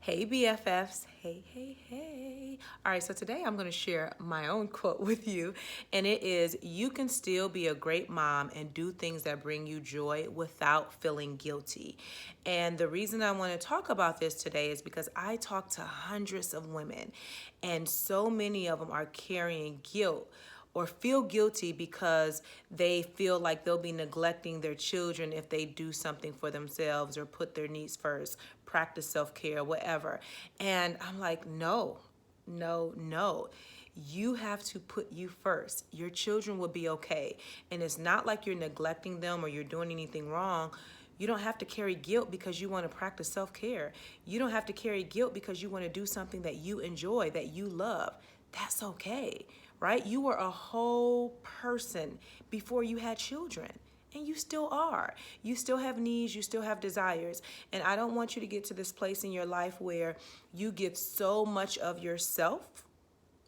Hey BFFs, hey, hey, hey. All right, so today I'm gonna share my own quote with you, and it is, you can still be a great mom and do things that bring you joy without feeling guilty. And the reason I wanna talk about this today is because I talk to hundreds of women, and so many of them are carrying guilt or feel guilty because they feel like they'll be neglecting their children if they do something for themselves or put their needs first, practice self-care, whatever. And I'm like, no, no, no. You have to put you first. Your children will be okay. And it's not like you're neglecting them or you're doing anything wrong. You don't have to carry guilt because you want to practice self-care. You don't have to carry guilt because you want to do something that you enjoy, that you love. That's okay, right? You were a whole person before you had children. And you still are. You still have needs, you still have desires. And I don't want you to get to this place in your life where you give so much of yourself,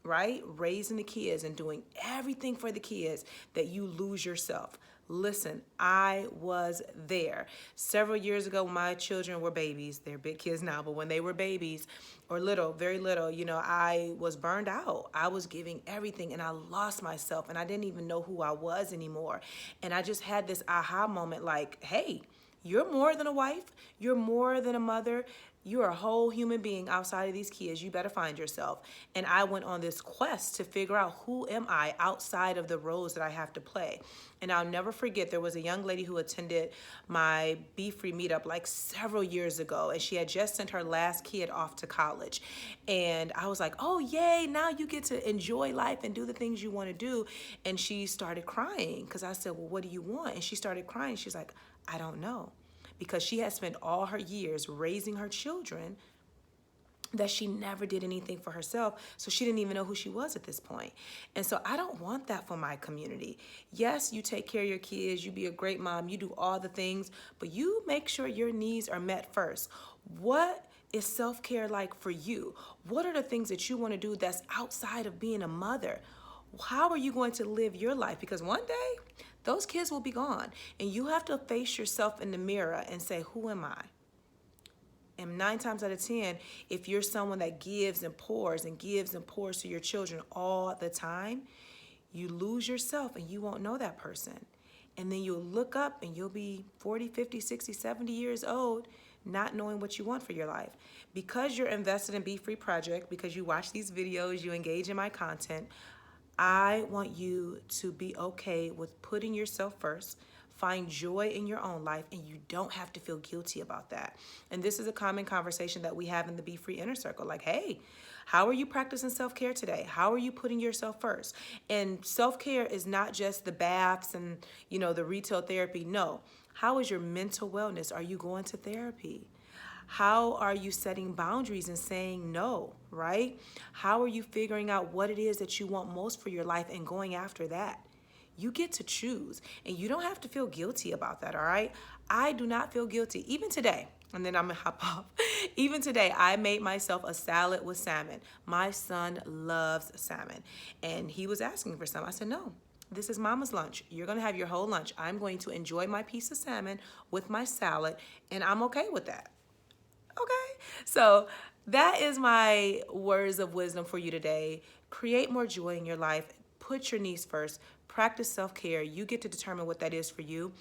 right? Raising the kids and doing everything for the kids that you lose yourself. Listen, I was there. Several years ago, when my children were babies, they're big kids now, but when they were babies or little, very little, I was burned out. I was giving everything and I lost myself and I didn't even know who I was anymore. And I just had this aha moment like, hey, you're more than a wife. You're more than a mother. You're a whole human being outside of these kids. You better find yourself. And I went on this quest to figure out, who am I outside of the roles that I have to play? And I'll never forget, there was a young lady who attended my Be Free meetup like several years ago, and she had just sent her last kid off to college. And I was like, oh, yay, now you get to enjoy life and do the things you want to do. And she started crying because I said, well, what do you want? And she started crying. She's like, I don't know. Because she had spent all her years raising her children that she never did anything for herself, so she didn't even know who she was at this point. And so I don't want that for my community. Yes, you take care of your kids, you be a great mom, you do all the things, but you make sure your needs are met first. What is self-care like for you? What are the things that you want to do that's outside of being a mother? How are you going to live your life? Because one day, those kids will be gone. And you have to face yourself in the mirror and say, who am I? And 9 times out of 10, if you're someone that gives and pours and gives and pours to your children all the time, you lose yourself and you won't know that person. And then you'll look up and you'll be 40, 50, 60, 70 years old, not knowing what you want for your life. Because you're invested in Be Free Project, because you watch these videos, you engage in my content, I want you to be okay with putting yourself first, find joy in your own life, and you don't have to feel guilty about that. And this is a common conversation that we have in the Be Free Inner Circle. Like, hey, how are you practicing self-care today? How are you putting yourself first? And self-care is not just the baths and, the retail therapy. No. How is your mental wellness? Are you going to therapy? How are you setting boundaries and saying no, right? How are you figuring out what it is that you want most for your life and going after that? You get to choose, and you don't have to feel guilty about that, all right? I do not feel guilty, even today, and then I'm gonna hop off. Even today, I made myself a salad with salmon. My son loves salmon, and he was asking for some. I said, no. This is mama's lunch. You're gonna have your whole lunch. I'm going to enjoy my piece of salmon with my salad, and I'm okay with that. Okay, so that is my words of wisdom for you today. Create more joy in your life. Put your needs first. Practice self-care. You get to determine what that is for you,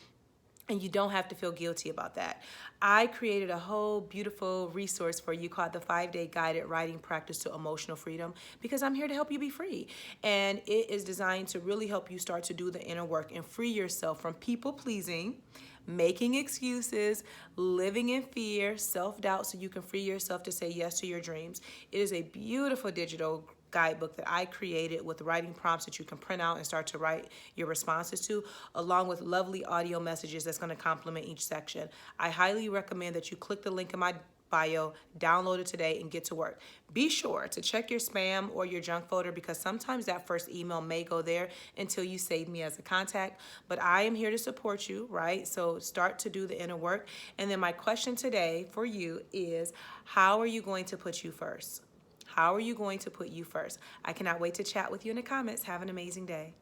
and you don't have to feel guilty about that. I created a whole beautiful resource for you called the 5-Day Guided Writing Practice to Emotional Freedom, because I'm here to help you be free. And it is designed to really help you start to do the inner work and free yourself from people-pleasing, making excuses, living in fear, self-doubt, so you can free yourself to say yes to your dreams. It is a beautiful digital guidebook that I created with writing prompts that you can print out and start to write your responses to, along with lovely audio messages that's going to complement each section. I highly recommend that you click the link in my bio, download it today, and get to work. Be sure to check your spam or your junk folder, because sometimes that first email may go there until you save me as a contact. But I am here to support you, right? So start to do the inner work. And then my question today for you is, how are you going to put you first? How are you going to put you first? I cannot wait to chat with you in the comments. Have an amazing day.